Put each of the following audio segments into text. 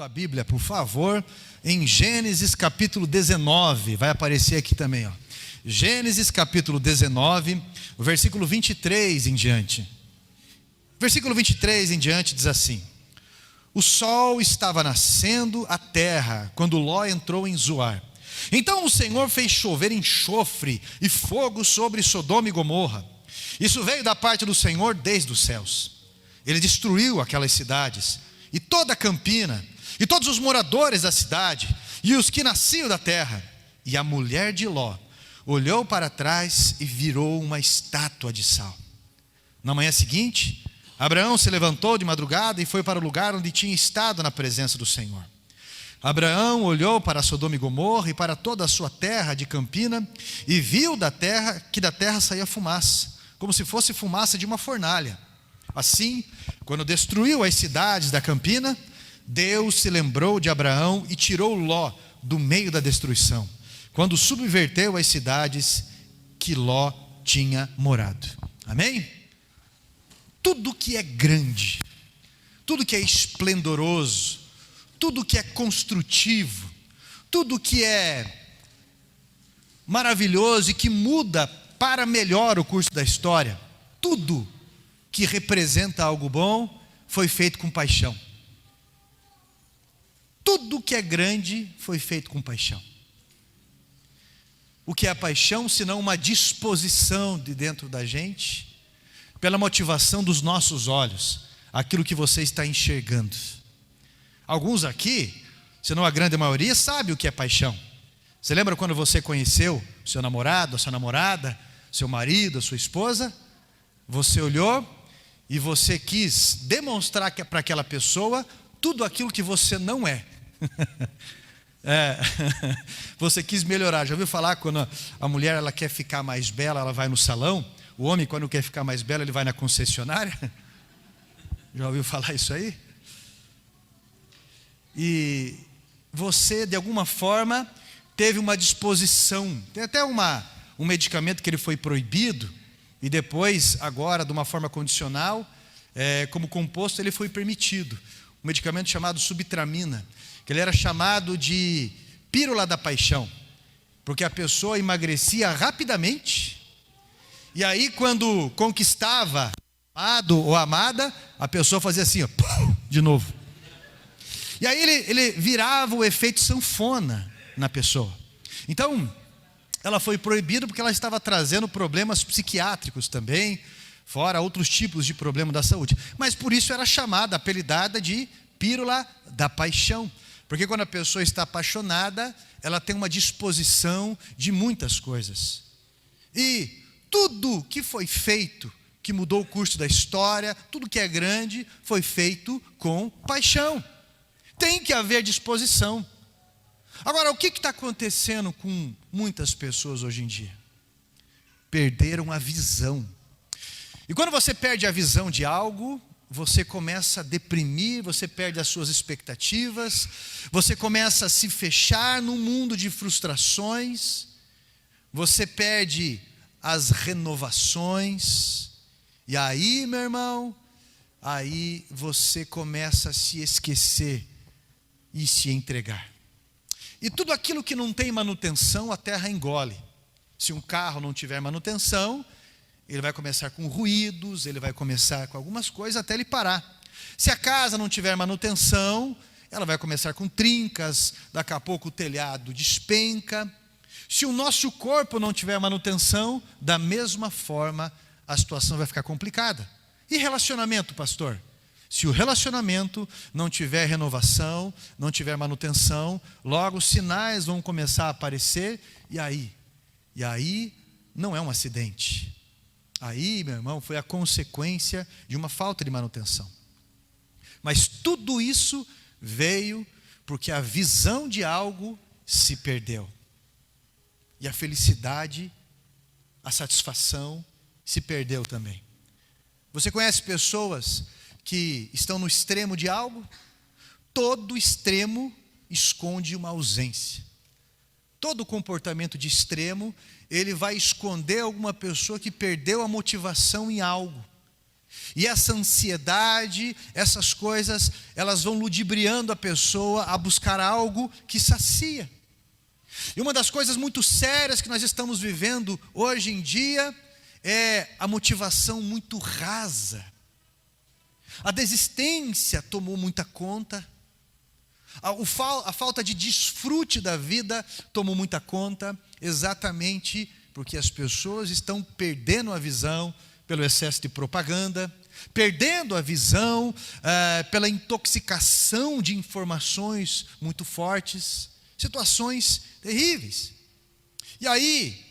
tua Bíblia, por favor, em Gênesis capítulo 19, vai aparecer aqui também, ó. Gênesis capítulo 19, o versículo 23 em diante. Versículo 23 em diante diz assim: o sol estava nascendo à terra, quando Ló entrou em Zoar. Então o Senhor fez chover enxofre e fogo sobre Sodoma e Gomorra. Isso veio da parte do Senhor desde os céus. Ele destruiu aquelas cidades e toda a campina, e todos os moradores da cidade, e os que nasciam da terra. E a mulher de Ló olhou para trás e virou uma estátua de sal. Na manhã seguinte, Abraão se levantou de madrugada e foi para o lugar onde tinha estado na presença do Senhor. Abraão olhou para Sodoma e Gomorra e para toda a sua terra de campina, e viu que da terra saía fumaça, como se fosse fumaça de uma fornalha. Assim, quando destruiu as cidades da campina, Deus se lembrou de Abraão e tirou Ló do meio da destruição, quando subverteu as cidades que Ló tinha morado. Amém? Tudo que é grande, tudo que é esplendoroso, tudo que é construtivo, tudo que é maravilhoso e que muda para melhor o curso da história, tudo que representa algo bom foi feito com paixão. Tudo que é grande foi feito com paixão. O que é a paixão, senão uma disposição de dentro da gente, pela motivação dos nossos olhos, aquilo que você está enxergando. Alguns aqui, se não a grande maioria, sabe o que é paixão. Você lembra quando você conheceu o seu namorado, a sua namorada, seu marido, a sua esposa? Você olhou e você quis demonstrar para aquela pessoa tudo aquilo que você não é. Você quis melhorar. Já ouviu falar quando a mulher ela quer ficar mais bela, ela vai no salão? O homem, quando quer ficar mais belo, ele vai na concessionária? Já ouviu falar isso aí? E você, de alguma forma, teve uma disposição. Tem até um medicamento que ele foi proibido, e depois, agora, de uma forma condicional, como composto, ele foi permitido. Um medicamento chamado subtramina, que ele era chamado de pílula da paixão, porque a pessoa emagrecia rapidamente, e aí quando conquistava amado ou amada, a pessoa fazia assim, ó, de novo. E aí ele virava o efeito sanfona na pessoa. Então, ela foi proibida porque ela estava trazendo problemas psiquiátricos também, fora outros tipos de problema da saúde. Mas por isso era chamada, apelidada de pílula da paixão. Porque quando a pessoa está apaixonada, ela tem uma disposição de muitas coisas. E tudo que foi feito, que mudou o curso da história, tudo que é grande, foi feito com paixão. Tem que haver disposição. Agora, o que está acontecendo com muitas pessoas hoje em dia? Perderam a visão. E quando você perde a visão de algo, você começa a deprimir, você perde as suas expectativas, você começa a se fechar num mundo de frustrações, você perde as renovações, e aí, meu irmão, aí você começa a se esquecer e se entregar. E tudo aquilo que não tem manutenção, a terra engole. Se um carro não tiver manutenção, ele vai começar com ruídos, ele vai começar com algumas coisas até ele parar. Se a casa não tiver manutenção, ela vai começar com trincas, daqui a pouco o telhado despenca. Se o nosso corpo não tiver manutenção, da mesma forma a situação vai ficar complicada. E relacionamento, pastor? Se o relacionamento não tiver renovação, não tiver manutenção, logo os sinais vão começar a aparecer, e aí não é um acidente. Aí, meu irmão, foi a consequência de uma falta de manutenção. Mas tudo isso veio porque a visão de algo se perdeu. E a felicidade, a satisfação se perdeu também. Você conhece pessoas que estão no extremo de algo? Todo extremo esconde uma ausência. Todo comportamento de extremo, ele vai esconder alguma pessoa que perdeu a motivação em algo. E essa ansiedade, essas coisas, elas vão ludibriando a pessoa a buscar algo que sacia. E uma das coisas muito sérias que nós estamos vivendo hoje em dia é a motivação muito rasa. A desistência tomou muita conta. A falta de desfrute da vida tomou muita conta, exatamente porque as pessoas estão perdendo a visão pelo excesso de propaganda, perdendo a visão pela intoxicação de informações muito fortes, situações terríveis. E aí,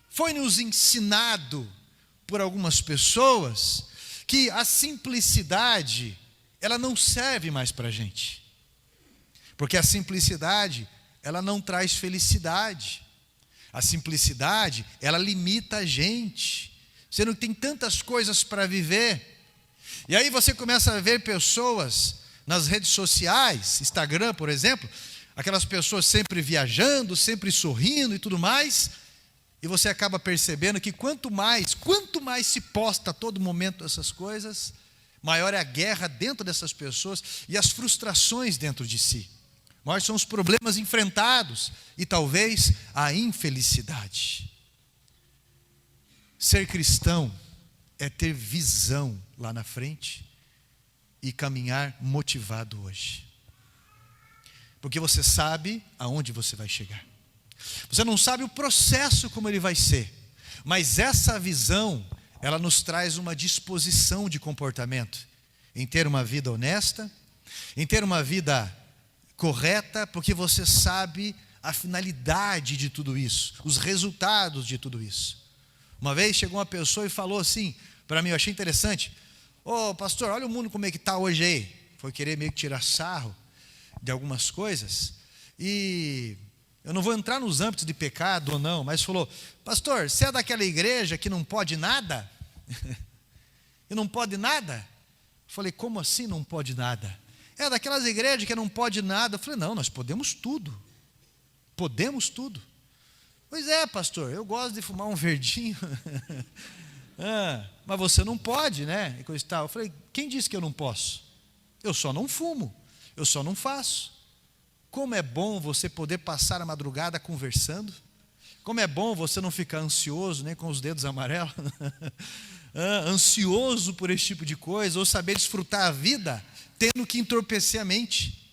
foi nos ensinado por algumas pessoas que a simplicidade, ela não serve mais para a gente. Porque a simplicidade, ela não traz felicidade. A simplicidade, ela limita a gente. Você não tem tantas coisas para viver. E aí você começa a ver pessoas nas redes sociais, Instagram, por exemplo, aquelas pessoas sempre viajando, sempre sorrindo e tudo mais, e você acaba percebendo que quanto mais se posta a todo momento essas coisas, maior é a guerra dentro dessas pessoas e as frustrações dentro de si. Maiores são os problemas enfrentados e talvez a infelicidade. Ser cristão é ter visão lá na frente e caminhar motivado hoje. Porque você sabe aonde você vai chegar. Você não sabe o processo como ele vai ser, mas essa visão, ela nos traz uma disposição de comportamento, em ter uma vida honesta, em ter uma vida correta, porque você sabe a finalidade de tudo isso, os resultados de tudo isso. Uma vez chegou uma pessoa e falou assim para mim, eu achei interessante: ô pastor, olha o mundo como é que está hoje aí. Foi querer meio que tirar sarro de algumas coisas, e eu não vou entrar nos âmbitos de pecado ou não, mas falou: pastor, você é daquela igreja que não pode nada? E não pode nada? Eu falei: como assim não pode nada? É daquelas igrejas que não pode nada. Eu falei: não, nós podemos tudo. Podemos tudo. Pois é, pastor, eu gosto de fumar um verdinho. Mas você não pode, né? E coisa e tal. Eu falei: quem disse que eu não posso? Eu só não fumo, eu só não faço. Como é bom você poder passar a madrugada conversando. Como é bom você não ficar ansioso, nem com os dedos amarelos. Ansioso por esse tipo de coisa, ou saber desfrutar a vida tendo que entorpecer a mente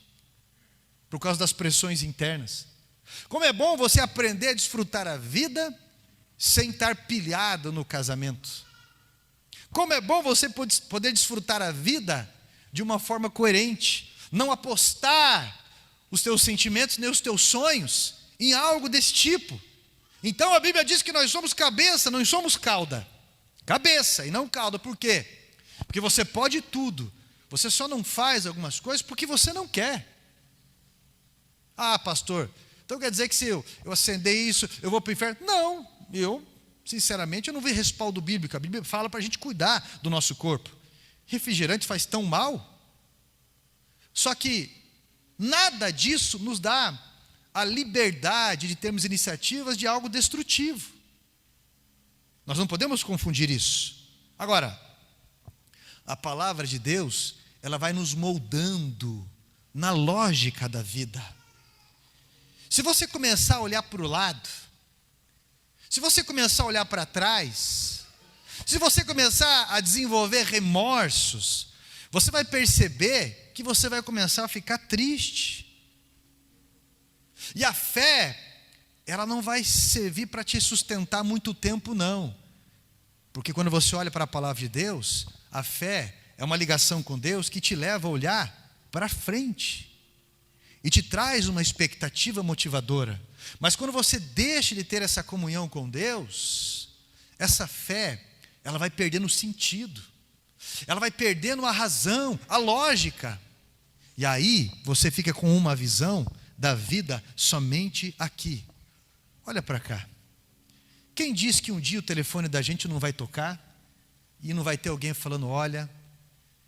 por causa das pressões internas. Como é bom você aprender a desfrutar a vida sem estar pilhado no casamento. Como é bom você poder desfrutar a vida de uma forma coerente, não apostar os teus sentimentos nem os teus sonhos em algo desse tipo. Então a Bíblia diz que nós somos cabeça, não somos cauda. Cabeça e não cauda. Por quê? Porque você pode tudo, você só não faz algumas coisas porque você não quer. Ah, pastor, então quer dizer que se eu acender isso, eu vou para o inferno? Não, sinceramente, eu não vejo respaldo bíblico. A Bíblia fala para a gente cuidar do nosso corpo. Refrigerante faz tão mal. Só que nada disso nos dá a liberdade de termos iniciativas de algo destrutivo. Nós não podemos confundir isso. Agora, a palavra de Deus, ela vai nos moldando na lógica da vida. Se você começar a olhar para o lado, se você começar a olhar para trás, se você começar a desenvolver remorsos, você vai perceber que você vai começar a ficar triste. E a fé, ela não vai servir para te sustentar muito tempo, não. Porque quando você olha para a palavra de Deus, a fé é uma ligação com Deus que te leva a olhar para frente e te traz uma expectativa motivadora. Mas quando você deixa de ter essa comunhão com Deus, essa fé, ela vai perdendo sentido, ela vai perdendo a razão, a lógica. E aí você fica com uma visão da vida somente aqui. Olha para cá. Quem disse que um dia o telefone da gente não vai tocar e não vai ter alguém falando: olha,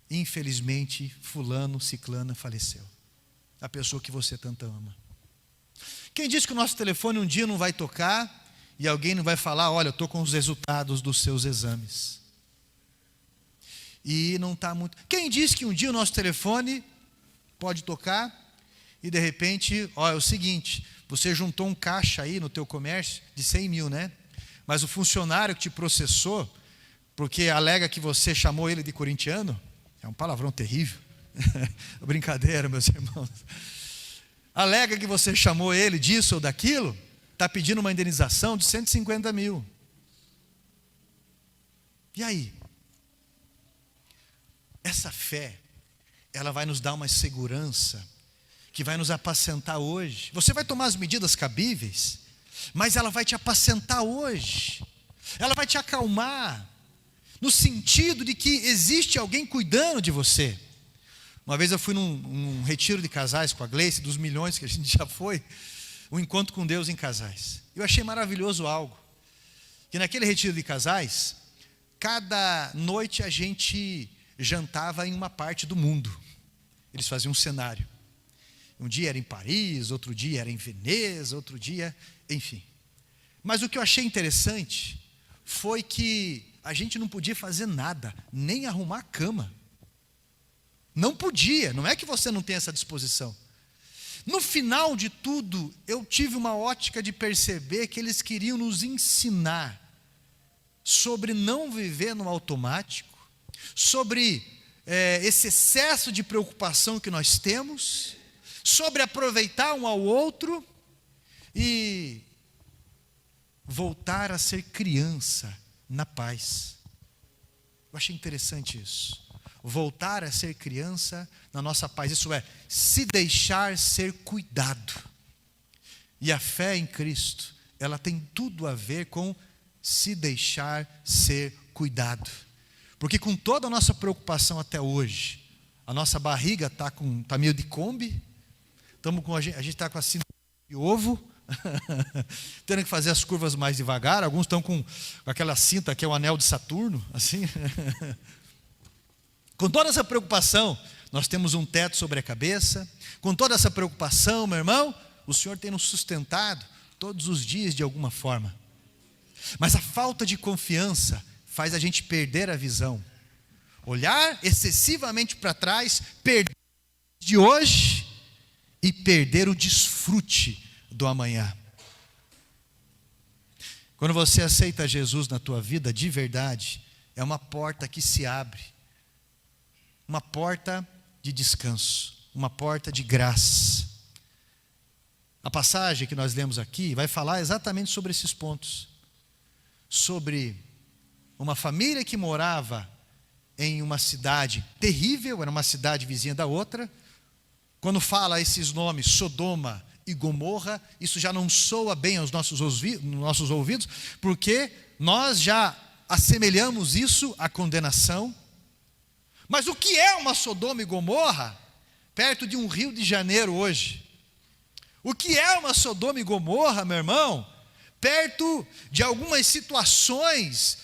infelizmente fulano, ciclana faleceu, a pessoa que você tanto ama? Quem disse que o nosso telefone um dia não vai tocar e alguém não vai falar: olha, eu estou com os resultados dos seus exames? e não está muito... Quem disse que um dia o nosso telefone pode tocar e de repente, é o seguinte, você juntou um caixa aí no teu comércio de 100 mil, né? Mas o funcionário que te processou, porque alega que você chamou ele de corintiano, é um palavrão terrível, brincadeira, meus irmãos, alega que você chamou ele disso ou daquilo, está pedindo uma indenização de 150 mil. E aí? Essa fé, ela vai nos dar uma segurança, que vai nos apacentar hoje. Você vai tomar as medidas cabíveis, mas ela vai te apacentar hoje. Ela vai te acalmar, no sentido de que existe alguém cuidando de você. Uma vez eu fui num retiro de casais com a Gleice, dos milhões que a gente já foi, um encontro com Deus em casais. Eu achei maravilhoso algo, que naquele retiro de casais, cada noite a gente jantava em uma parte do mundo. Eles faziam um cenário. Um dia era em Paris, outro dia era em Veneza, outro dia, enfim. Mas o que eu achei interessante foi que a gente não podia fazer nada, nem arrumar a cama. Não podia, não é que você não tem essa disposição. No final de tudo, eu tive uma ótica de perceber que eles queriam nos ensinar sobre não viver no automático, sobre esse excesso de preocupação que nós temos, sobre aproveitar um ao outro e voltar a ser criança na paz. Eu achei interessante isso. Voltar a ser criança na nossa paz, isso é, se deixar ser cuidado. E a fé em Cristo, ela tem tudo a ver com se deixar ser cuidado. Porque com toda a nossa preocupação até hoje, a nossa barriga está meio de Kombi, a gente está com a cinta de ovo, tendo que fazer as curvas mais devagar, alguns estão com aquela cinta que é o anel de Saturno, assim. Com toda essa preocupação, nós temos um teto sobre a cabeça, com toda essa preocupação, meu irmão, o Senhor tem nos sustentado todos os dias de alguma forma. Mas a falta de confiança faz a gente perder a visão, olhar excessivamente para trás, perder de hoje e perder o desfrute do amanhã. Quando você aceita Jesus na tua vida de verdade, é uma porta que se abre, uma porta de descanso, uma porta de graça. A passagem que nós lemos aqui vai falar exatamente sobre esses pontos, sobre uma família que morava em uma cidade terrível, era uma cidade vizinha da outra. Quando fala esses nomes, Sodoma e Gomorra, isso já não soa bem aos nossos ouvidos, porque nós já assemelhamos isso à condenação. Mas o que é uma Sodoma e Gomorra perto de um Rio de Janeiro hoje? O que é uma Sodoma e Gomorra, meu irmão, perto de algumas situações?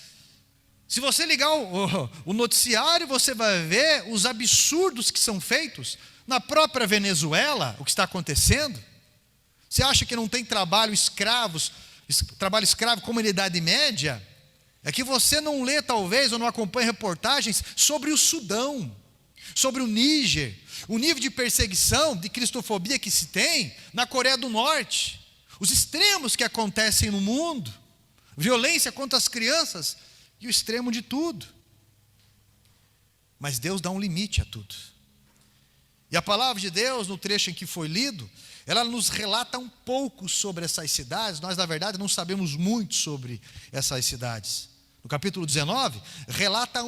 Se você ligar o noticiário, você vai ver os absurdos que são feitos na própria Venezuela, o que está acontecendo. Você acha que não tem trabalho escravo como na Idade Média? É que você não lê talvez ou não acompanha reportagens sobre o Sudão, sobre o Níger, o nível de perseguição, de cristofobia que se tem na Coreia do Norte, os extremos que acontecem no mundo, violência contra as crianças e o extremo de tudo. Mas Deus dá um limite a tudo. E a palavra de Deus, no trecho em que foi lido, ela nos relata um pouco sobre essas cidades. Nós, na verdade, não sabemos muito sobre essas cidades. No capítulo 19, relata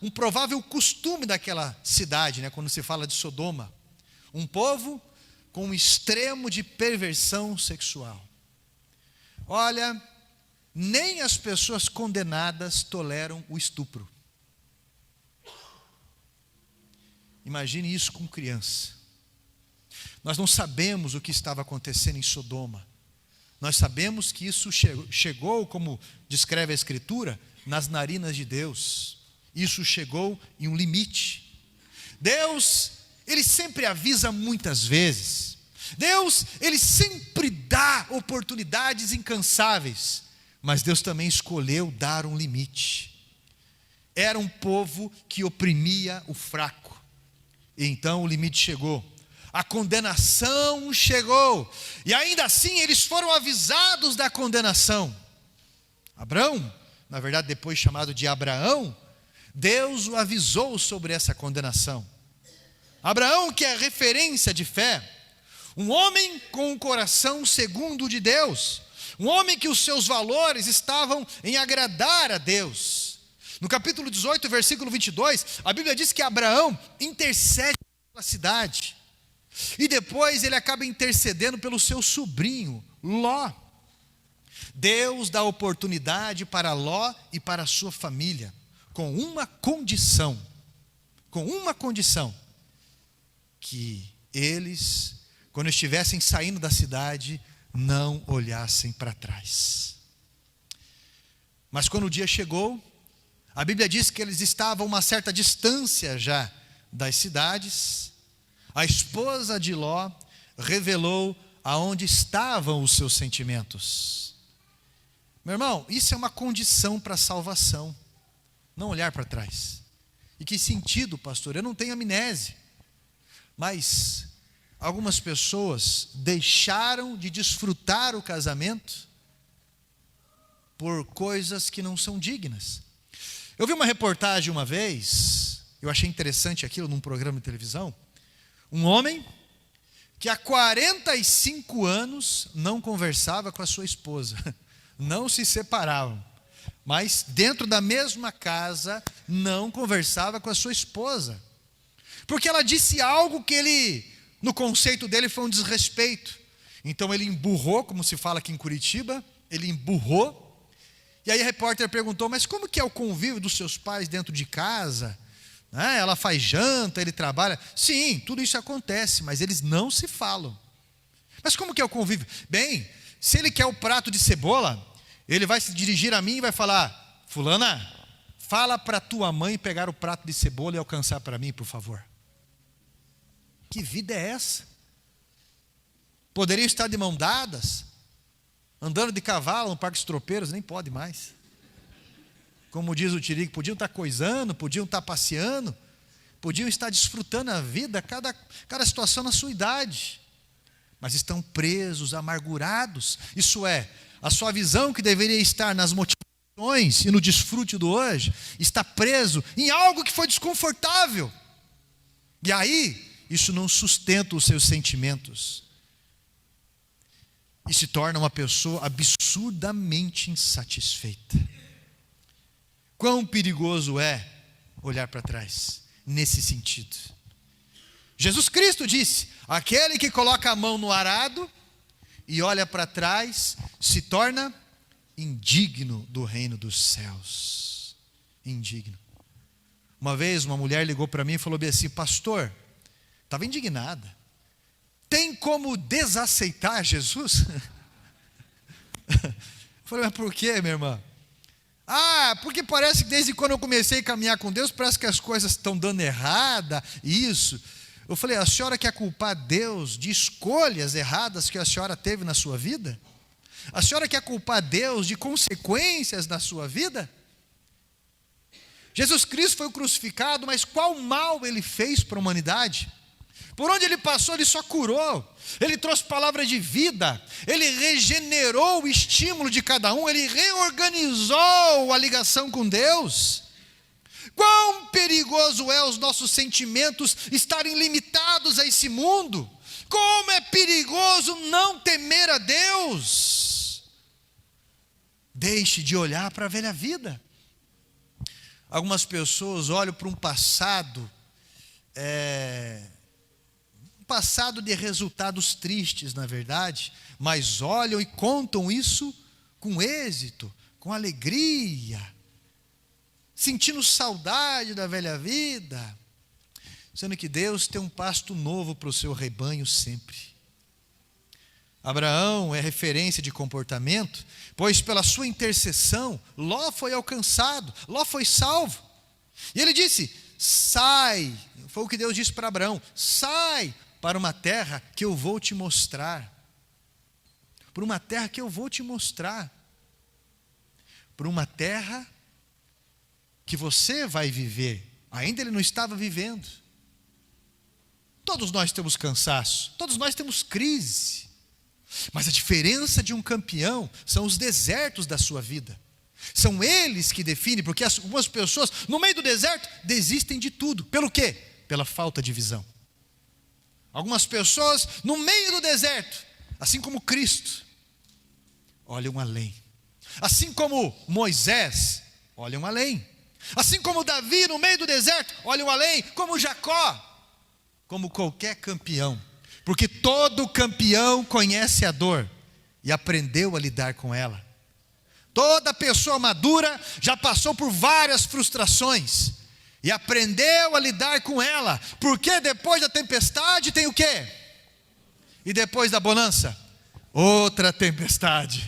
um provável costume daquela cidade, né, quando se fala de Sodoma. Um povo com um extremo de perversão sexual. Olha, nem as pessoas condenadas toleram o estupro. Imagine isso com criança. Nós não sabemos o que estava acontecendo em Sodoma. Nós sabemos que isso chegou, como descreve a Escritura, nas narinas de Deus. Isso chegou em um limite. Deus, Ele sempre avisa muitas vezes. Deus, Ele sempre dá oportunidades incansáveis. Mas Deus também escolheu dar um limite. era um povo que oprimia o fraco. E então o limite chegou. A condenação chegou. E ainda assim eles foram avisados da condenação. Abrão, na verdade depois chamado de Abraão, Deus o avisou sobre essa condenação. Abraão, que é referência de fé, um homem com um coração segundo o de Deus, um homem que os seus valores estavam em agradar a Deus. No capítulo 18, versículo 22, a Bíblia diz que Abraão intercede pela cidade, e depois ele acaba intercedendo pelo seu sobrinho, Ló. Deus dá oportunidade para Ló e para a sua família, com uma condição, que eles, quando estivessem saindo da cidade, não olhassem para trás. Mas quando o dia chegou, a Bíblia diz que eles estavam a uma certa distância já das cidades. A esposa de Ló revelou aonde estavam os seus sentimentos. Meu irmão, isso é uma condição para a salvação, não olhar para trás. E que sentido, pastor? Eu não tenho amnésia, mas algumas pessoas deixaram de desfrutar o casamento por coisas que não são dignas. Eu vi uma reportagem uma vez, eu achei interessante aquilo num programa de televisão. Um homem que há 45 anos não conversava com a sua esposa, não se separavam, mas dentro da mesma casa não conversava com a sua esposa, porque ela disse algo que ele, no conceito dele, foi um desrespeito. Então ele emburrou, como se fala aqui em Curitiba, ele emburrou. E aí a repórter perguntou, mas como que é o convívio dos seus pais dentro de casa? Ela faz janta, ele trabalha. Sim, tudo isso acontece, mas eles não se falam. Mas como que é o convívio? Bem, se ele quer o prato de cebola, ele vai se dirigir a mim e vai falar, fulana, fala para tua mãe pegar o prato de cebola e alcançar para mim, por favor. Que vida é essa? Poderiam estar de mão dadas, andando de cavalo no Parque dos Tropeiros, nem pode mais. Como diz o Tirico, podiam estar coisando, podiam estar passeando, podiam estar desfrutando a vida, cada situação na sua idade. Mas estão presos, amargurados. Isso é, a sua visão que deveria estar nas motivações e no desfrute do hoje, está preso em algo que foi desconfortável. E aí, isso não sustenta os seus sentimentos. E se torna uma pessoa absurdamente insatisfeita. Quão perigoso é olhar para trás, nesse sentido. Jesus Cristo disse, aquele que coloca a mão no arado e olha para trás, se torna indigno do reino dos céus. Indigno. Uma vez uma mulher ligou para mim e falou bem assim, pastor, estava indignada. Tem como desaceitar Jesus? Eu falei, mas por quê, minha irmã? Porque parece que desde quando eu comecei a caminhar com Deus, parece que as coisas estão dando errada, isso. Eu falei, a senhora quer culpar Deus de escolhas erradas que a senhora teve na sua vida? A senhora quer culpar Deus de consequências na sua vida? Jesus Cristo foi crucificado, mas qual mal ele fez para a humanidade? Por onde ele passou, ele só curou. Ele trouxe palavra de vida. Ele regenerou o estímulo de cada um. Ele reorganizou a ligação com Deus. Quão perigoso é os nossos sentimentos estarem limitados a esse mundo. Como é perigoso não temer a Deus. Deixe de olhar para a velha vida. Algumas pessoas olham para um passado de resultados tristes, na verdade, mas olham e contam isso com êxito, com alegria, sentindo saudade da velha vida, sendo que Deus tem um pasto novo para o seu rebanho sempre. Abraão é referência de comportamento, pois pela sua intercessão, Ló foi alcançado, Ló foi salvo. E ele disse, sai, foi o que Deus disse para Abraão, sai para uma terra que eu vou te mostrar. Para uma terra que eu vou te mostrar. Para uma terra que você vai viver. Ainda ele não estava vivendo. Todos nós temos cansaço, todos nós temos crise. Mas a diferença de um campeão são os desertos da sua vida. São eles que definem, porque algumas pessoas, no meio do deserto, desistem de tudo. Pelo quê? Pela falta de visão. Algumas pessoas, no meio do deserto, assim como Cristo, olham além. Assim como Moisés, olham além. Assim como Davi, no meio do deserto, olham além. Como Jacó, como qualquer campeão. Porque todo campeão conhece a dor e aprendeu a lidar com ela. Toda pessoa madura já passou por várias frustrações e aprendeu a lidar com ela. Porque depois da tempestade tem o quê? E depois da bonança? Outra tempestade.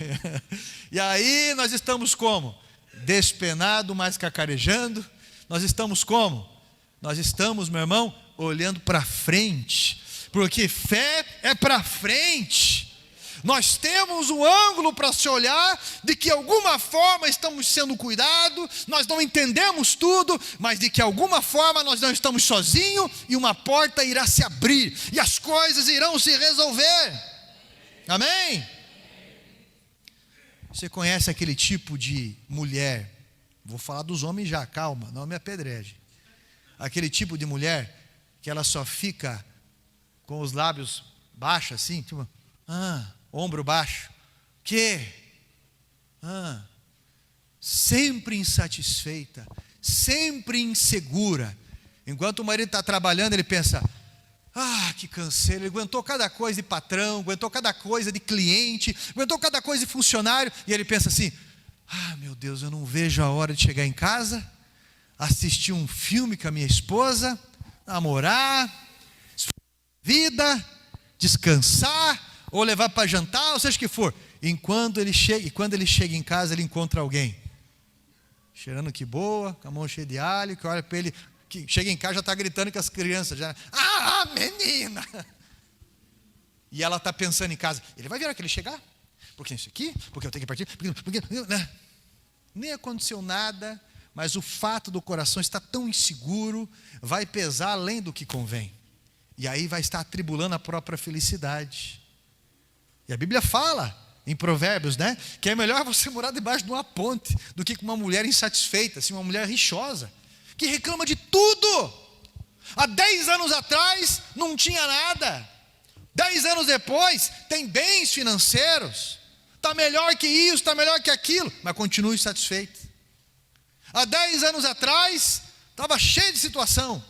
E aí nós estamos como? Despenado, mas cacarejando. Nós estamos como? Nós estamos, meu irmão, olhando para frente. Porque fé é para frente. Nós temos um ângulo para se olhar, de que de alguma forma estamos sendo cuidados, nós não entendemos tudo, mas de que de alguma forma nós não estamos sozinhos, e uma porta irá se abrir, e as coisas irão se resolver. Amém? Você conhece aquele tipo de mulher, vou falar dos homens já, calma, não me apedreje. Aquele tipo de mulher, que ela só fica com os lábios baixos assim, tipo, ombro baixo, sempre insatisfeita, sempre insegura. Enquanto o marido está trabalhando, ele pensa, que canseiro, ele aguentou cada coisa de patrão, aguentou cada coisa de cliente, aguentou cada coisa de funcionário, e ele pensa assim, meu Deus, eu não vejo a hora de chegar em casa, assistir um filme com a minha esposa, namorar, vida, descansar, ou levar para jantar, ou seja o que for. E quando ele chega em casa, ele encontra alguém cheirando que boa, com a mão cheia de alho, que olha para ele, que chega em casa já está gritando com as crianças, já, menina! E ela está pensando em casa, ele vai vir que ele chegar, porque isso aqui, porque eu tenho que partir, porque né? Nem aconteceu nada, mas o fato do coração estar tão inseguro vai pesar além do que convém. E aí vai estar atribulando a própria felicidade. E a Bíblia fala, em Provérbios, né? Que é melhor você morar debaixo de uma ponte do que com uma mulher insatisfeita, assim, uma mulher rixosa, que reclama de tudo. Há 10 anos atrás não tinha nada. 10 anos depois tem bens financeiros. Está melhor que isso, está melhor que aquilo, mas continua insatisfeito. Há 10 anos atrás estava cheio de situação.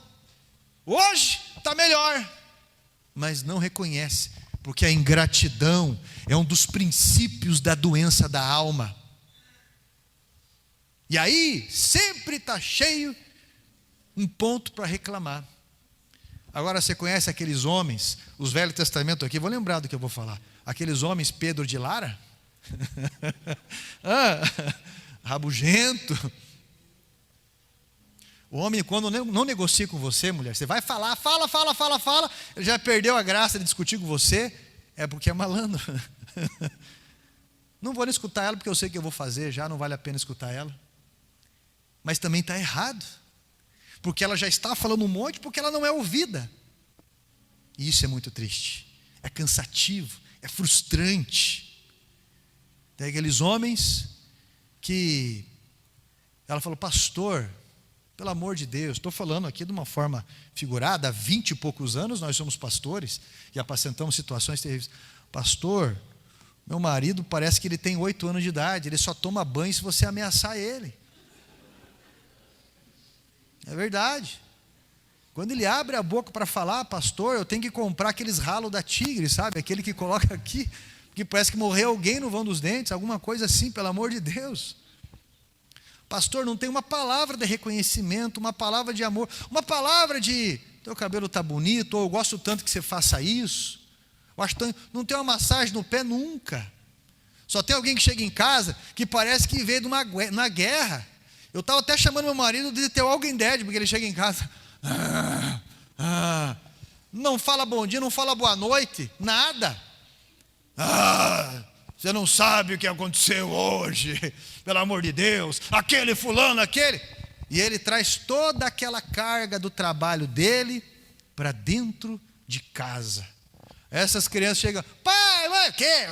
Hoje está melhor, mas não reconhece, porque a ingratidão é um dos princípios da doença da alma. E aí sempre está cheio um ponto para reclamar. Agora você conhece aqueles homens, os Velho Testamento aqui, vou lembrar do que eu vou falar. Aqueles homens Pedro de Lara, rabugento. O homem, quando não negocia com você, mulher, você vai falar, fala, ele já perdeu a graça de discutir com você, é porque é malandro. Não vou nem escutar ela, porque eu sei que eu vou fazer, já não vale a pena escutar ela. Mas também está errado, porque ela já está falando um monte, porque ela não é ouvida. E isso é muito triste, é cansativo, é frustrante. Tem aqueles homens que ela falou, pastor, pelo amor de Deus, estou falando aqui de uma forma figurada, há 20 e poucos anos nós somos pastores e apacentamos situações terríveis. Pastor, meu marido parece que ele tem 8 anos de idade, ele só toma banho se você ameaçar ele. É verdade. Quando ele abre a boca para falar, pastor, eu tenho que comprar aqueles ralos da Tigre, sabe? Aquele que coloca aqui, que parece que morreu alguém no vão dos dentes, alguma coisa assim, pelo amor de Deus. Pastor, não tem uma palavra de reconhecimento, uma palavra de amor, uma palavra de, teu cabelo está bonito, ou eu gosto tanto que você faça isso. Eu acho tanto, não tem uma massagem no pé nunca. Só tem alguém que chega em casa que parece que veio de uma guerra. Eu estava até chamando meu marido de The Walking Dead, porque ele chega em casa, não fala bom dia, não fala boa noite, nada. Você não sabe o que aconteceu hoje, pelo amor de Deus, aquele fulano, aquele. E ele traz toda aquela carga do trabalho dele para dentro de casa. Essas crianças chegam: pai, mãe, o quê?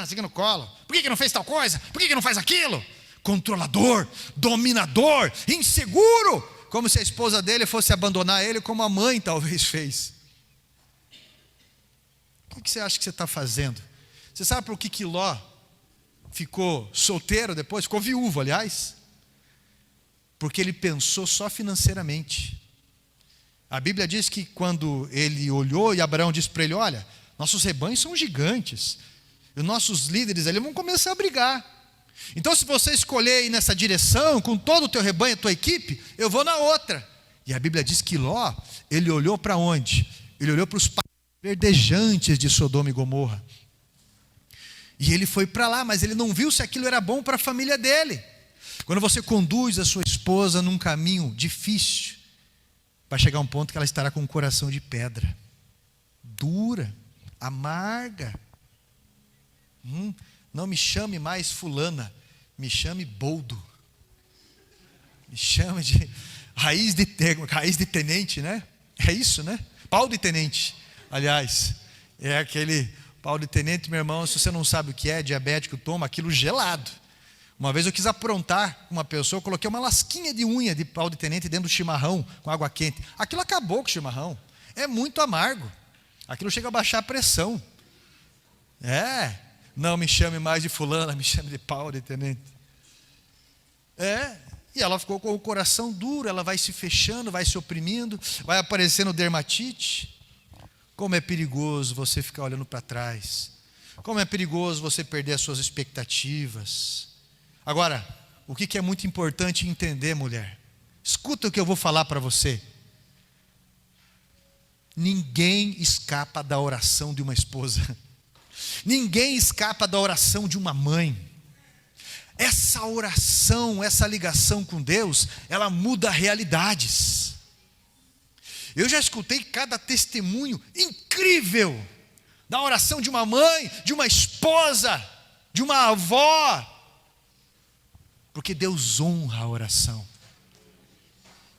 Fica no colo. Por que não fez tal coisa? Por que não faz aquilo? Controlador, dominador, inseguro. Como se a esposa dele fosse abandonar ele, como a mãe talvez fez. O que você acha que você está fazendo? Você sabe por que Ló ficou solteiro depois? Ficou viúvo, aliás. Porque ele pensou só financeiramente. A Bíblia diz que quando ele olhou, e Abraão disse para ele: olha, nossos rebanhos são gigantes, e os nossos líderes ali vão começar a brigar. Então, se você escolher ir nessa direção, com todo o teu rebanho, a tua equipe, eu vou na outra. E a Bíblia diz que Ló, ele olhou para onde? Ele olhou para os verdejantes de Sodoma e Gomorra. E ele foi para lá, mas ele não viu se aquilo era bom para a família dele. Quando você conduz a sua esposa num caminho difícil, vai chegar um ponto que ela estará com um coração de pedra, dura, amarga. Não me chame mais fulana, me chame boldo, me chame de raiz de tenente, né? É isso, né? Pau de tenente, aliás, é aquele pau de tenente, meu irmão. Se você não sabe o que é, diabético toma aquilo gelado. Uma vez eu quis aprontar com uma pessoa, eu coloquei uma lasquinha de unha de pau de tenente dentro do chimarrão com água quente. Aquilo acabou com o chimarrão. É muito amargo. Aquilo chega a baixar a pressão. Não me chame mais de fulana, me chame de pau de tenente. E ela ficou com o coração duro, ela vai se fechando, vai se oprimindo, vai aparecendo dermatite. Como é perigoso você ficar olhando para trás. Como é perigoso você perder as suas expectativas. Agora, o que é muito importante entender, mulher? Escuta o que eu vou falar para você. Ninguém escapa da oração de uma esposa. Ninguém escapa da oração de uma mãe. Essa oração, essa ligação com Deus, ela muda realidades. Eu já escutei cada testemunho incrível da oração de uma mãe, de uma esposa, de uma avó. Porque Deus honra a oração.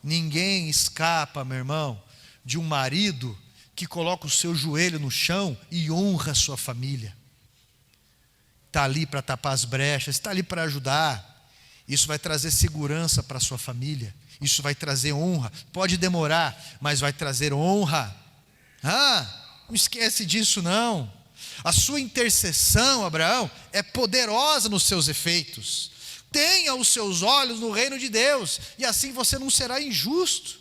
Ninguém escapa, meu irmão, de um marido que coloca o seu joelho no chão e honra a sua família. Está ali para tapar as brechas, está ali para ajudar. Isso vai trazer segurança para a sua família. Isso vai trazer honra. Pode demorar, mas vai trazer honra. Não esquece disso não. A sua intercessão, Abraão, é poderosa nos seus efeitos. Tenha os seus olhos no reino de Deus, e assim você não será injusto.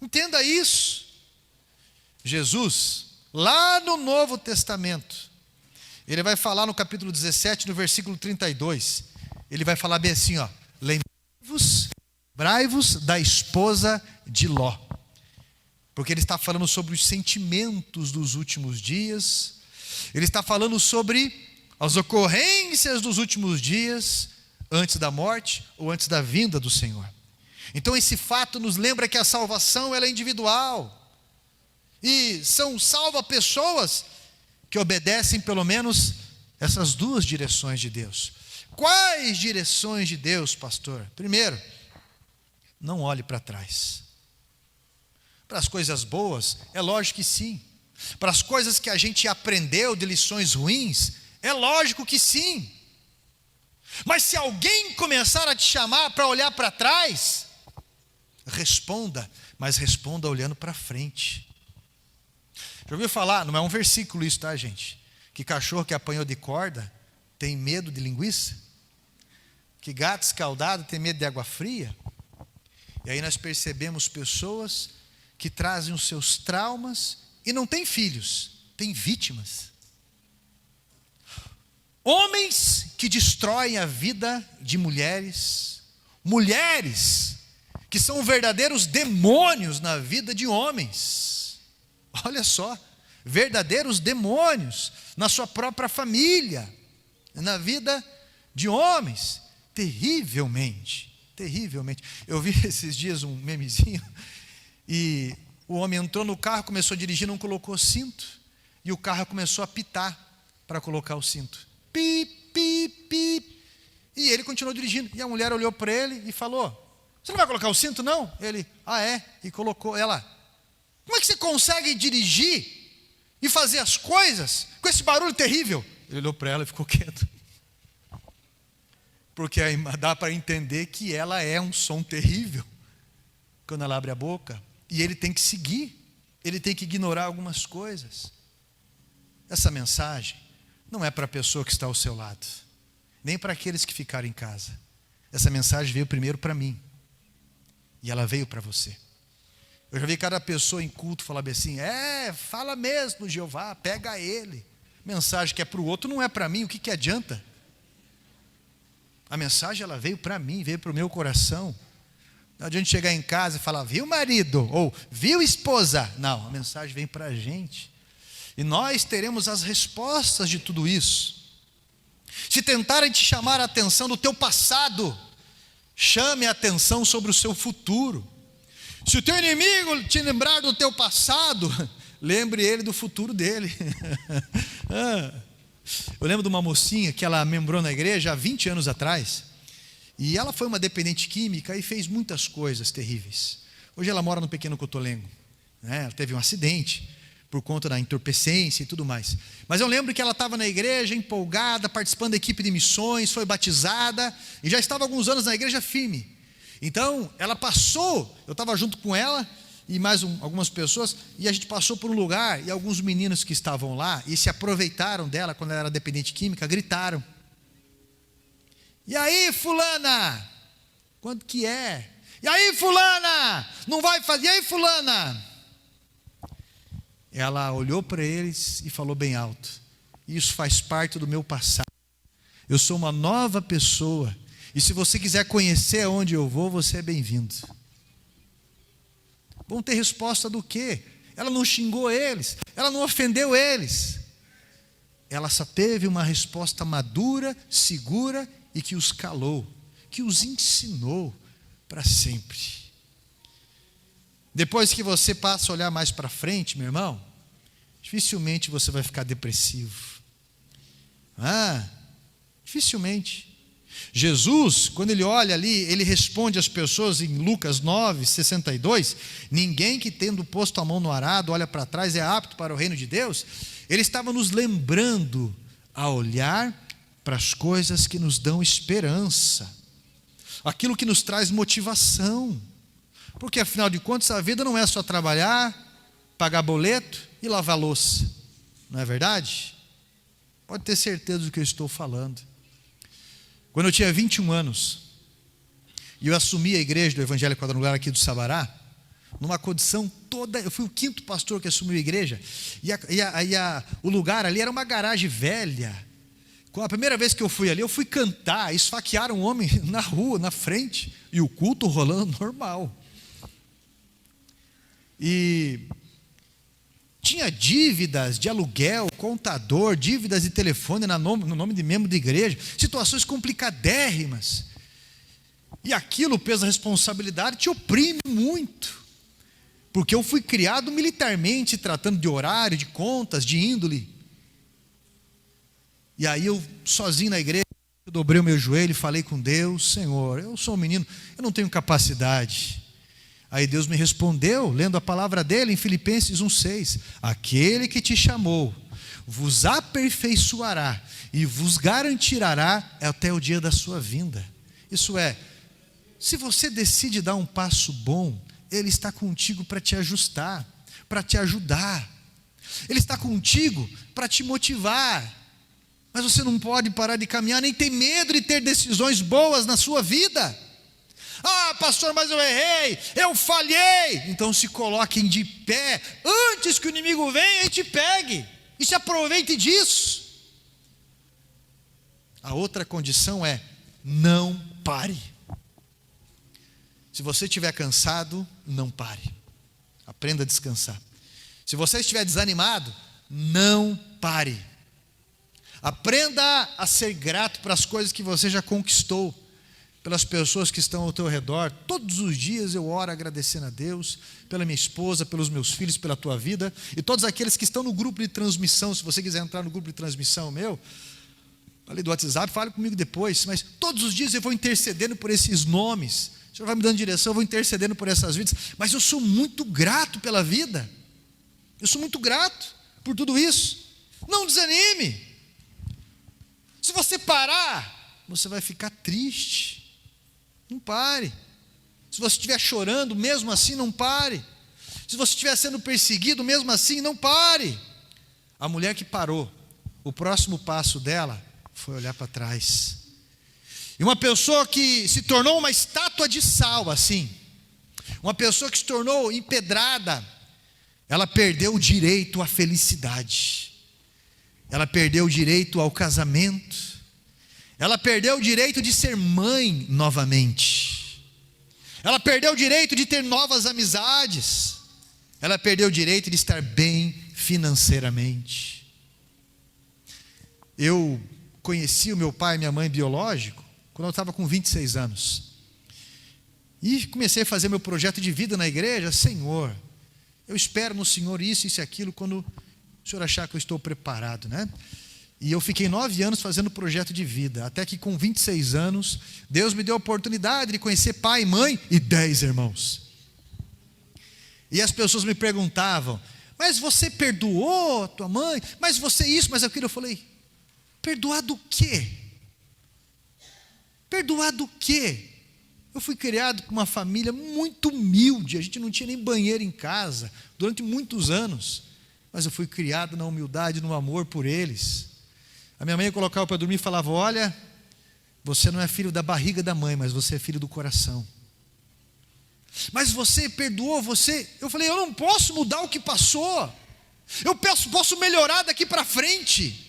Entenda isso. Jesus, lá no Novo Testamento, ele vai falar no capítulo 17, no versículo 32, ele vai falar bem assim, lembrai-vos da esposa de Ló, porque ele está falando sobre os sentimentos dos últimos dias, ele está falando sobre as ocorrências dos últimos dias, antes da morte ou antes da vinda do Senhor. Então esse fato nos lembra que a salvação ela é individual, e são salvas pessoas que obedecem pelo menos essas duas direções de Deus. Quais direções de Deus, pastor? Primeiro, não olhe para trás. Para as coisas boas, é lógico que sim. Para as coisas que a gente aprendeu de lições ruins, é lógico que sim. Mas se alguém começar a te chamar para olhar para trás, responda, mas responda olhando para frente. Já ouviu falar, não é um versículo isso, tá, gente? Que cachorro que apanhou de corda tem medo de linguiça? Que gato escaldado tem medo de água fria? E aí nós percebemos pessoas que trazem os seus traumas e não têm filhos, têm vítimas. Homens que destroem a vida de mulheres, mulheres que são verdadeiros demônios na vida de homens. Olha só, verdadeiros demônios na sua própria família, na vida de homens, terrivelmente. Eu vi esses dias um memezinho, e o homem entrou no carro, começou a dirigir, não colocou cinto, e o carro começou a apitar para colocar o cinto. Pip, pip, pip. E ele continuou dirigindo. E a mulher olhou para ele e falou: Você não vai colocar o cinto, não? Ele, é, e colocou. Ela, como é que você consegue dirigir e fazer as coisas com esse barulho terrível? Ele olhou para ela e ficou quieto. Porque aí dá para entender que ela é um som terrível quando ela abre a boca. E ele tem que seguir, ele tem que ignorar algumas coisas. Essa mensagem não é para a pessoa que está ao seu lado, nem para aqueles que ficaram em casa. Essa mensagem veio primeiro para mim, e ela veio para você. Eu já vi cada pessoa em culto falar bem assim, fala mesmo, Jeová, pega ele. Mensagem que é para o outro não é para mim, o que adianta? A mensagem ela veio para mim, veio para o meu coração. Não adianta chegar em casa e falar, viu marido? Ou viu esposa? Não, a mensagem vem para a gente. E nós teremos as respostas de tudo isso. Se tentarem te chamar a atenção do teu passado, chame a atenção sobre o seu futuro. Se o teu inimigo te lembrar do teu passado, lembre ele do futuro dele. Eu lembro de uma mocinha que ela membrou na igreja há 20 anos atrás. E ela foi uma dependente química e fez muitas coisas terríveis. Hoje ela mora no Pequeno Cotolengo, né? Ela teve um acidente por conta da entorpecência e tudo mais. Mas eu lembro que ela estava na igreja, empolgada, participando da equipe de missões, foi batizada e já estava há alguns anos na igreja firme. Então, ela passou, eu estava junto com ela e mais algumas pessoas, e a gente passou por um lugar e alguns meninos que estavam lá e se aproveitaram dela quando ela era dependente química, gritaram. E aí, fulana? Quanto que é? E aí, fulana? Não vai fazer? E aí, fulana? Ela olhou para eles e falou bem alto, isso faz parte do meu passado. Eu sou uma nova pessoa. E se você quiser conhecer aonde eu vou, você é bem-vindo. Vão ter resposta do quê? Ela não xingou eles, ela não ofendeu eles. Ela só teve uma resposta madura, segura e que os calou, que os ensinou para sempre. Depois que você passa a olhar mais para frente, meu irmão, dificilmente você vai ficar depressivo. Dificilmente. Jesus, quando ele olha ali, ele responde às pessoas em Lucas 9:62, ninguém que tendo posto a mão no arado, olha para trás, é apto para o reino de Deus. Ele estava nos lembrando a olhar para as coisas que nos dão esperança, aquilo que nos traz motivação, porque afinal de contas a vida não é só trabalhar, pagar boleto e lavar louça, não é verdade? Pode ter certeza do que eu estou falando. Quando eu tinha 21 anos, e eu assumi a igreja do Evangelho Quadrangular aqui do Sabará, numa condição toda, eu fui o 5º pastor que assumiu a igreja, o lugar ali era uma garagem velha. A primeira vez que eu fui ali, eu fui cantar, esfaquearam um homem na rua, na frente, e o culto rolando normal. E tinha dívidas de aluguel, contador, dívidas de telefone no nome de membro de igreja, situações complicadérrimas. E aquilo, o peso da responsabilidade, te oprime muito, porque eu fui criado militarmente, tratando de horário, de contas, de índole. E aí eu, sozinho na igreja, eu dobrei o meu joelho e falei com Deus, Senhor, eu sou um menino, eu não tenho capacidade. Aí Deus me respondeu, lendo a palavra dele em Filipenses 1:6, aquele que te chamou, vos aperfeiçoará e vos garantirá até o dia da sua vinda. Isso é, se você decide dar um passo bom, Ele está contigo para te ajustar, para te ajudar. Ele está contigo para te motivar. Mas você não pode parar de caminhar, nem ter medo de ter decisões boas na sua vida. Pastor, mas eu errei, eu falhei. Então se coloquem de pé, antes que o inimigo venha e te pegue, e se aproveite disso. A outra condição é, não pare. Se você estiver cansado, não pare. Aprenda a descansar. Se você estiver desanimado, não pare. Aprenda a ser grato para as coisas que você já conquistou, pelas pessoas que estão ao teu redor. Todos os dias eu oro agradecendo a Deus, pela minha esposa, pelos meus filhos, pela tua vida, e todos aqueles que estão no grupo de transmissão. Se você quiser entrar no grupo de transmissão meu, falei do WhatsApp, fale comigo depois, mas todos os dias eu vou intercedendo por esses nomes. o Senhor vai me dando direção, eu vou intercedendo por essas vidas, mas eu sou muito grato pela vida, eu sou muito grato por tudo isso. Não desanime. Se você parar, você vai ficar triste. Não pare. Se você estiver chorando, mesmo assim, não pare. Se você estiver sendo perseguido, mesmo assim, não pare. A mulher que parou, o próximo passo dela foi olhar para trás. E uma pessoa que se tornou uma estátua de sal, assim, uma pessoa que se tornou empedrada, ela perdeu o direito à felicidade, ela perdeu o direito ao casamento, ela perdeu o direito de ser mãe novamente, ela perdeu o direito de ter novas amizades, ela perdeu o direito de estar bem financeiramente. Eu conheci o meu pai e minha mãe biológico quando eu estava com 26 anos. E comecei a fazer meu projeto de vida na igreja. Senhor, eu espero no Senhor isso e aquilo quando o Senhor achar que eu estou preparado, né? E eu fiquei 9 anos fazendo projeto de vida, até que com 26 anos, Deus me deu a oportunidade de conhecer pai, mãe e 10 irmãos. E as pessoas me perguntavam, mas você perdoou a tua mãe? Mas você isso, mas aquilo. Eu falei, perdoar do quê? Perdoar do quê? Eu fui criado com uma família muito humilde, a gente não tinha nem banheiro em casa, durante muitos anos, mas eu fui criado na humildade, no amor por eles. A minha mãe colocava para dormir e falava, olha, você não é filho da barriga da mãe, mas você é filho do coração. Mas você perdoou, você... Eu falei, eu não posso mudar o que passou, eu posso melhorar daqui para frente.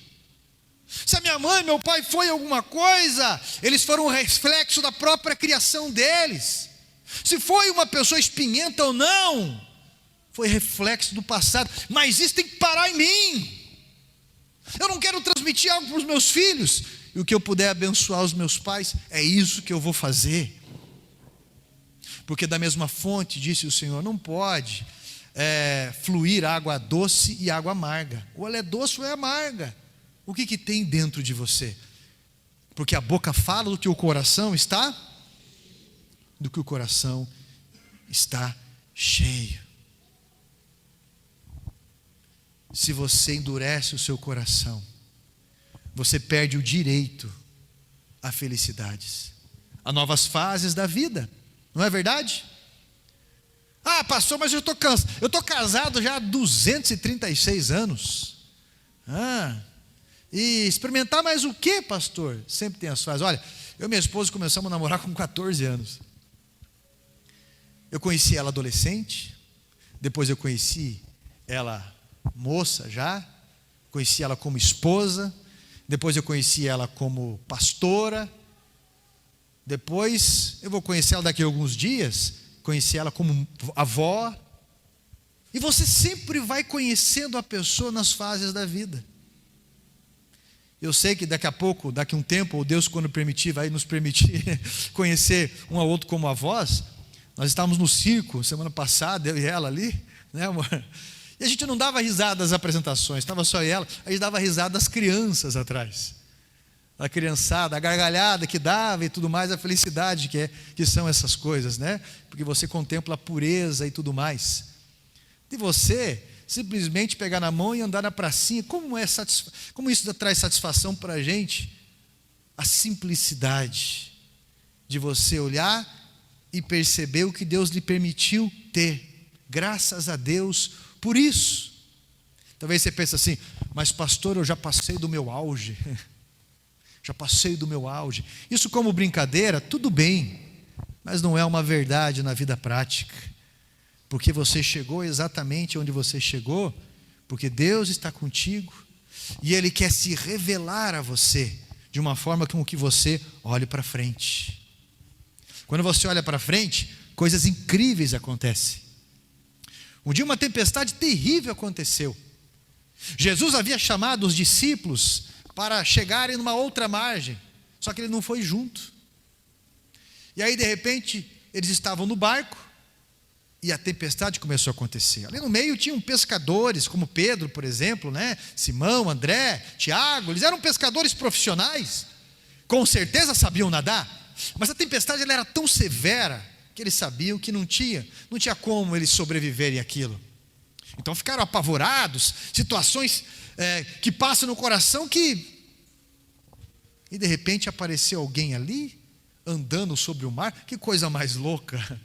Se a minha mãe e meu pai foi alguma coisa, eles foram um reflexo da própria criação deles. Se foi uma pessoa espinhenta ou não, foi reflexo do passado. Mas isso tem que parar em mim. Eu não quero transmitir algo para os meus filhos, e o que eu puder abençoar os meus pais, é isso que eu vou fazer. Porque da mesma fonte, disse o Senhor, não pode fluir água doce e água amarga. Ou ela é doce ou é amarga. O que tem dentro de você? Porque a boca fala do que o coração está cheio. Se você endurece o seu coração, você perde o direito a felicidades, a novas fases da vida. Não é verdade? Ah, pastor, mas eu estou casado já há 236 anos. E experimentar mais o que, pastor? Sempre tem as fases. Olha, eu e minha esposa começamos a namorar com 14 anos. Eu conheci ela adolescente, depois eu conheci ela moça já, conheci ela como esposa, depois eu conheci ela como pastora, depois eu vou conhecer ela daqui a alguns dias, conheci ela como avó. E você sempre vai conhecendo a pessoa nas fases da vida. Eu sei que daqui a pouco, daqui a um tempo, ou Deus quando permitir, vai nos permitir conhecer um ao outro como avós. Nós estávamos no circo semana passada, eu e ela ali, né, amor? E a gente não dava risada das apresentações, estava só ela, a gente dava risada das crianças atrás. A criançada, a gargalhada que dava e tudo mais, a felicidade que são essas coisas, né? Porque você contempla a pureza e tudo mais. E você simplesmente pegar na mão e andar na pracinha, como isso traz satisfação para a gente? A simplicidade de você olhar e perceber o que Deus lhe permitiu ter. Graças a Deus por isso. Talvez você pense assim, mas pastor, eu já passei do meu auge. Já passei do meu auge. Isso como brincadeira, tudo bem, mas não é uma verdade na vida prática. Porque você chegou exatamente onde você chegou, porque Deus está contigo, e Ele quer se revelar a você, de uma forma com que você olhe para frente. Quando você olha para frente, coisas incríveis acontecem. Um dia uma tempestade terrível aconteceu. Jesus havia chamado os discípulos para chegarem numa outra margem, só que Ele não foi junto. E aí de repente, eles estavam no barco, e a tempestade começou a acontecer. Ali no meio tinham pescadores, como Pedro, por exemplo, né? Simão, André, Tiago. Eles eram pescadores profissionais, com certeza sabiam nadar. Mas a tempestade ela era tão severa que eles sabiam que não tinha como eles sobreviverem àquilo. Então ficaram apavorados, situações que passam no coração e de repente apareceu alguém ali, andando sobre o mar. Que coisa mais louca.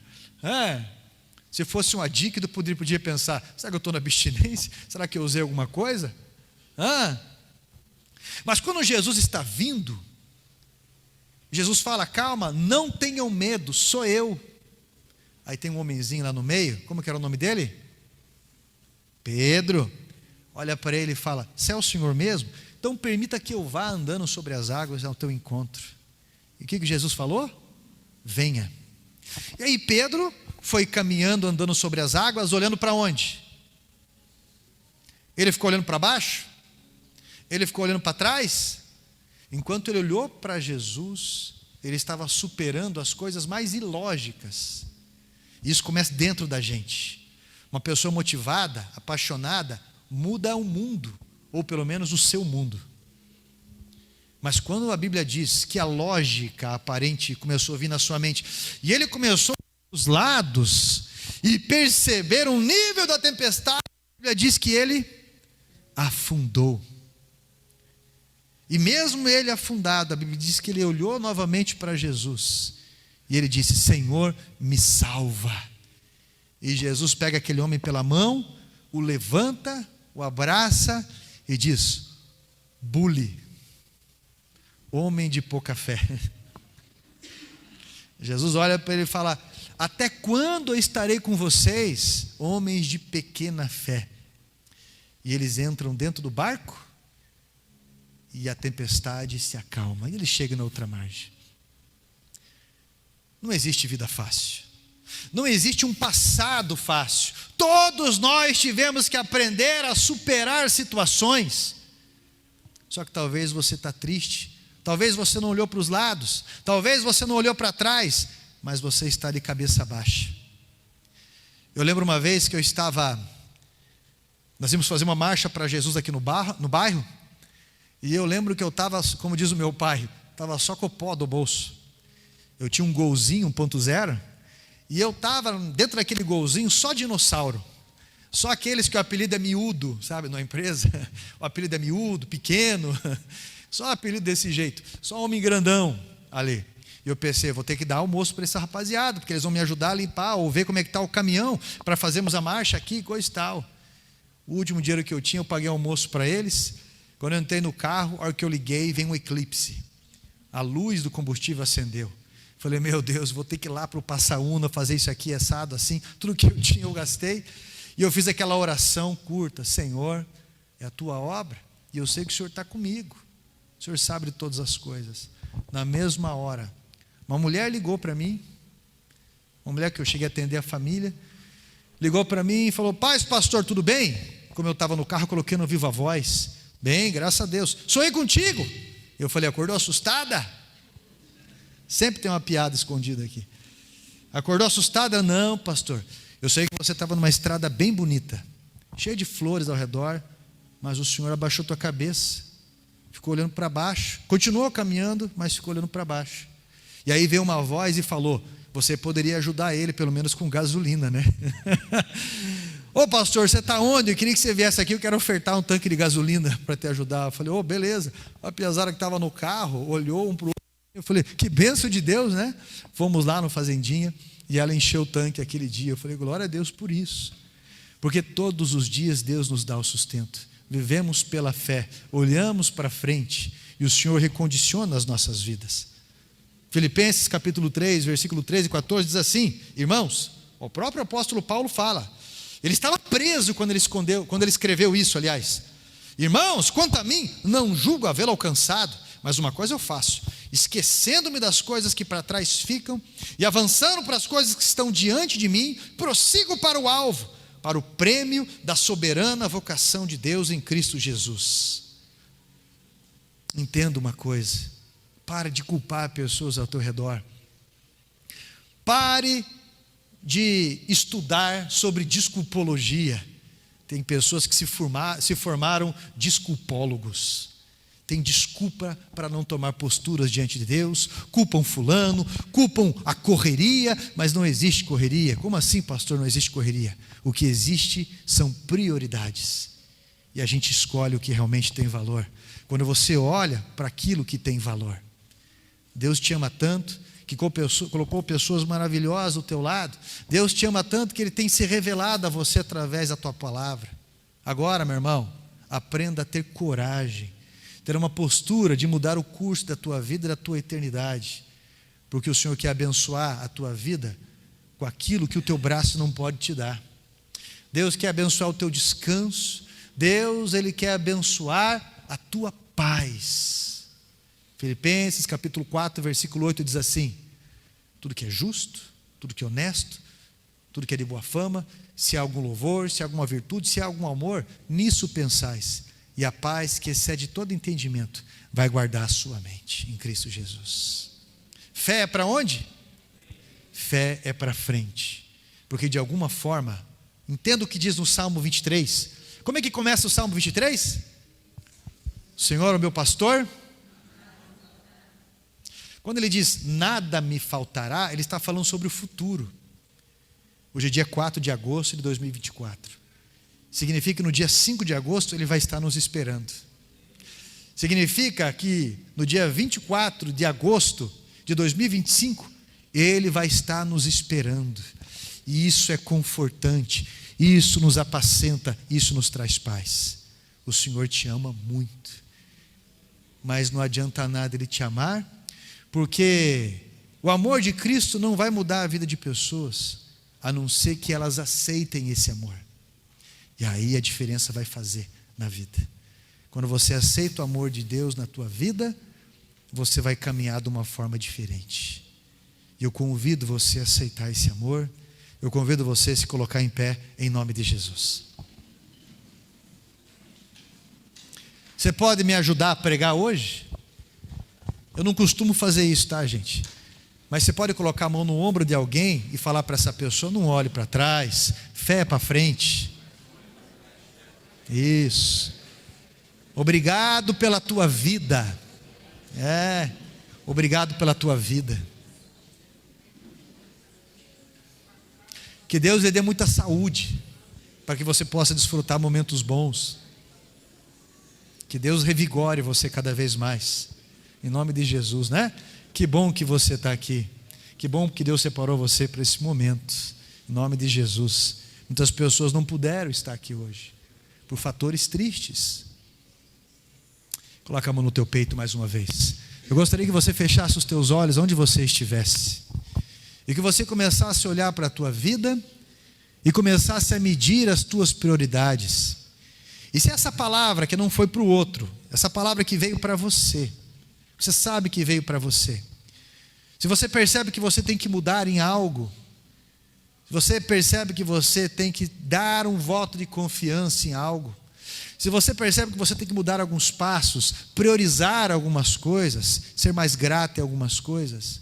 Se fosse um adicto, podia pensar: será que eu estou na abstinência? Será que eu usei alguma coisa? Mas quando Jesus está vindo, Jesus fala: calma, não tenham medo, sou eu. Aí tem um homenzinho lá no meio, como que era o nome dele? Pedro. Olha para ele e fala: você é o Senhor mesmo? Então permita que eu vá andando sobre as águas ao teu encontro. E o que Jesus falou? Venha. E aí Pedro foi caminhando, andando sobre as águas, olhando para onde? Ele ficou olhando para baixo? Ele ficou olhando para trás? Enquanto ele olhou para Jesus, ele estava superando as coisas mais ilógicas. Isso começa dentro da gente. Uma pessoa motivada, apaixonada, muda o mundo, ou pelo menos o seu mundo. Mas quando a Bíblia diz que a lógica aparente começou a vir na sua mente, e ele começou os lados e perceber o nível da tempestade, a Bíblia diz que ele afundou. E mesmo ele afundado, a Bíblia diz que ele olhou novamente para Jesus e ele disse: Senhor, me salva. E Jesus pega aquele homem pela mão, o levanta, o abraça e diz: bule, homem de pouca fé. Jesus olha para ele e fala: até quando eu estarei com vocês, homens de pequena fé? E eles entram dentro do barco e a tempestade se acalma, e ele chega na outra margem. Não existe vida fácil, não existe um passado fácil. Todos nós tivemos que aprender a superar situações. Só que talvez você está triste, talvez você não olhou para os lados, talvez você não olhou para trás, mas você está de cabeça baixa. Eu lembro uma vez que nós íamos fazer uma marcha para Jesus aqui no bairro, e eu lembro que eu estava, como diz o meu pai, estava só com o pó do bolso. Eu tinha um golzinho 1.0, e eu estava dentro daquele golzinho só dinossauro. Só aqueles que o apelido é miúdo, sabe, na empresa, o apelido é miúdo, pequeno, só apelido desse jeito, só homem grandão ali. E eu pensei: vou ter que dar almoço para essa rapaziada, porque eles vão me ajudar a limpar, ou ver como é que está o caminhão, para fazermos a marcha aqui, coisa e tal. O último dinheiro que eu tinha, eu paguei almoço para eles. Quando eu entrei no carro, a hora que eu liguei, vem um eclipse. A luz do combustível acendeu. Falei: meu Deus, vou ter que ir lá para o Passaúna, fazer isso aqui, assado, assim. Tudo que eu tinha eu gastei. E eu fiz aquela oração curta: Senhor, é a tua obra, e eu sei que o Senhor está comigo. O Senhor sabe de todas as coisas. Na mesma hora, uma mulher ligou para mim, uma mulher que eu cheguei a atender a família, ligou para mim e falou: paz, pastor, tudo bem? Como eu estava no carro, coloquei no viva voz: bem, graças a Deus. Sonhei contigo. Eu falei: acordou assustada? Sempre tem uma piada escondida aqui. Acordou assustada? Não, pastor, eu sei que você estava numa estrada bem bonita, cheia de flores ao redor, mas o Senhor abaixou tua cabeça, ficou olhando para baixo, continuou caminhando, mas ficou olhando para baixo. E aí veio uma voz e falou: você poderia ajudar ele pelo menos com gasolina, né? Ô pastor, você está onde? Eu queria que você viesse aqui, eu quero ofertar um tanque de gasolina para te ajudar. Eu falei: beleza. A piazada que estava no carro olhou um para o outro. Eu falei: que bênção de Deus, né? Fomos lá no fazendinha e ela encheu o tanque aquele dia. Eu falei: glória a Deus por isso, porque todos os dias Deus nos dá o sustento. Vivemos pela fé, olhamos para frente e o Senhor recondiciona as nossas vidas. Filipenses capítulo 3, versículo 13 e 14 diz assim: irmãos, o próprio apóstolo Paulo fala, ele estava preso quando ele escreveu isso, aliás: irmãos, quanto a mim, não julgo havê-lo alcançado, mas uma coisa eu faço, esquecendo-me das coisas que para trás ficam e avançando para as coisas que estão diante de mim, prossigo para o alvo, para o prêmio da soberana vocação de Deus em Cristo Jesus. Entenda uma coisa: pare de culpar pessoas ao teu redor. Pare de estudar sobre desculpologia. Tem pessoas que se formaram desculpólogos. tem desculpa para não tomar posturas diante de Deus, culpam fulano, culpam a correria, mas não existe correria. Como assim, pastor, não existe correria? O que existe são prioridades, e a gente escolhe o que realmente tem valor. Quando você olha para aquilo que tem valor, Deus te ama tanto que colocou pessoas maravilhosas do teu lado. Deus te ama tanto que Ele tem se revelado a você através da tua palavra. Agora, meu irmão, aprenda a ter coragem, ter uma postura de mudar o curso da tua vida e da tua eternidade, porque o Senhor quer abençoar a tua vida com aquilo que o teu braço não pode te dar. Deus quer abençoar o teu descanso. Deus, Ele quer abençoar a tua paz. Filipenses capítulo 4, versículo 8 diz assim: tudo que é justo, tudo que é honesto, tudo que é de boa fama, se há algum louvor, se há alguma virtude, se há algum amor, nisso pensais, e a paz que excede todo entendimento vai guardar a sua mente em Cristo Jesus. Fé é para onde? Fé é para frente, porque de alguma forma, entenda o que diz no Salmo 23. Como é que começa o Salmo 23? O Senhor é o meu pastor. Quando ele diz nada me faltará, ele está falando sobre o futuro. Hoje é dia 4 de agosto de 2024. Significa que no dia 5 de agosto ele vai estar nos esperando. Significa que no dia 24 de agosto de 2025, ele vai estar nos esperando. E isso é confortante, isso nos apacenta, isso nos traz paz. O Senhor te ama muito, mas não adianta nada Ele te amar, porque o amor de Cristo não vai mudar a vida de pessoas, a não ser que elas aceitem esse amor. E aí a diferença vai fazer na vida. Quando você aceita o amor de Deus na tua vida, você vai caminhar de uma forma diferente. E eu convido você a aceitar esse amor. Eu convido você a se colocar em pé em nome de Jesus. Você pode me ajudar a pregar hoje? Eu não costumo fazer isso, tá, gente? Mas você pode colocar a mão no ombro de alguém e falar para essa pessoa: não olhe para trás, fé para frente. Isso. Obrigado pela tua vida. Obrigado pela tua vida. Que Deus lhe dê muita saúde, para que você possa desfrutar momentos bons. Que Deus revigore você cada vez mais, em nome de Jesus, né? Que bom que você está aqui. Que bom que Deus separou você para esse momento, em nome de Jesus. Muitas pessoas não puderam estar aqui hoje, por fatores tristes. Coloca a mão no teu peito mais uma vez. Eu gostaria que você fechasse os teus olhos onde você estivesse, e que você começasse a olhar para a tua vida e começasse a medir as tuas prioridades. E se essa palavra que não foi para o outro, essa palavra que veio para você, você sabe que veio para você, se você percebe que você tem que mudar em algo, se você percebe que você tem que dar um voto de confiança em algo, se você percebe que você tem que mudar alguns passos, priorizar algumas coisas, ser mais grato em algumas coisas,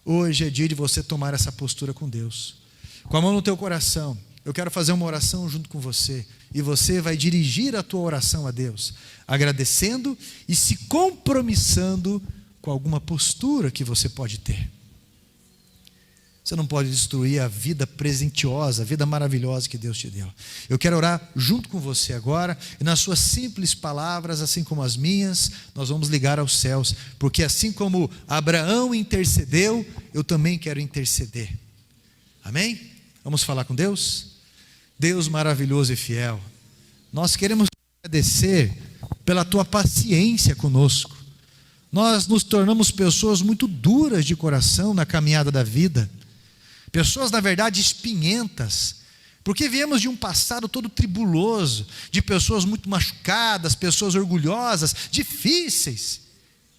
hoje é dia de você tomar essa postura com Deus. Com a mão no teu coração, eu quero fazer uma oração junto com você, e você vai dirigir a tua oração a Deus, agradecendo e se compromissando com alguma postura que você pode ter. Você não pode destruir a vida presentiosa, a vida maravilhosa que Deus te deu. Eu quero orar junto com você agora, e nas suas simples palavras, assim como as minhas, nós vamos ligar aos céus, porque assim como Abraão intercedeu, eu também quero interceder. Amém? Vamos falar com Deus? Deus maravilhoso e fiel, nós queremos te agradecer pela tua paciência conosco. Nós nos tornamos pessoas muito duras de coração na caminhada da vida, pessoas na verdade espinhentas, porque viemos de um passado todo tribuloso, de pessoas muito machucadas, pessoas orgulhosas, difíceis,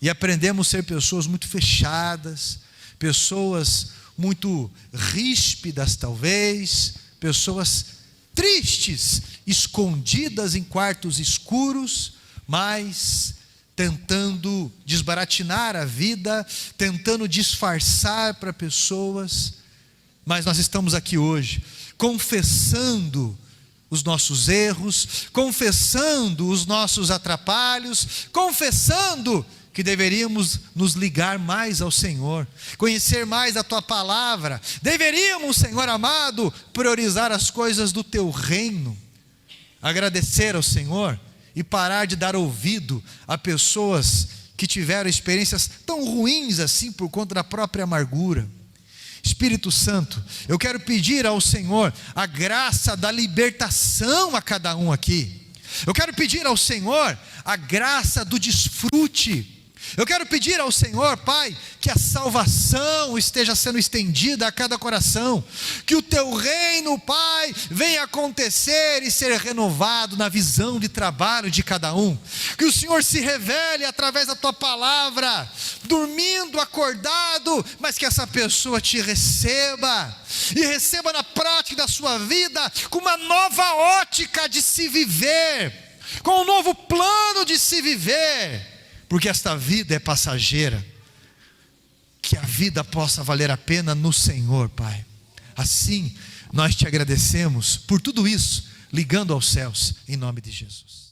e aprendemos a ser pessoas muito fechadas, pessoas muito ríspidas talvez, pessoas tristes, escondidas em quartos escuros, mas tentando desbaratinar a vida, tentando disfarçar para pessoas. Mas nós estamos aqui hoje confessando os nossos erros, confessando os nossos atrapalhos, confessando que deveríamos nos ligar mais ao Senhor, conhecer mais a Tua palavra. Deveríamos, Senhor amado, priorizar as coisas do Teu reino, agradecer ao Senhor e parar de dar ouvido a pessoas que tiveram experiências tão ruins assim por conta da própria amargura. Espírito Santo, eu quero pedir ao Senhor a graça da libertação a cada um aqui. Eu quero pedir ao Senhor a graça do desfrute. Eu quero pedir ao Senhor, Pai, que a salvação esteja sendo estendida a cada coração, que o Teu reino, Pai, venha acontecer e ser renovado na visão de trabalho de cada um, que o Senhor se revele através da Tua palavra, dormindo, acordado, mas que essa pessoa Te receba, e receba na prática da sua vida, com uma nova ótica de se viver, com um novo plano de se viver, porque esta vida é passageira, que a vida possa valer a pena no Senhor, Pai. Assim, nós Te agradecemos por tudo isso, ligando aos céus, em nome de Jesus.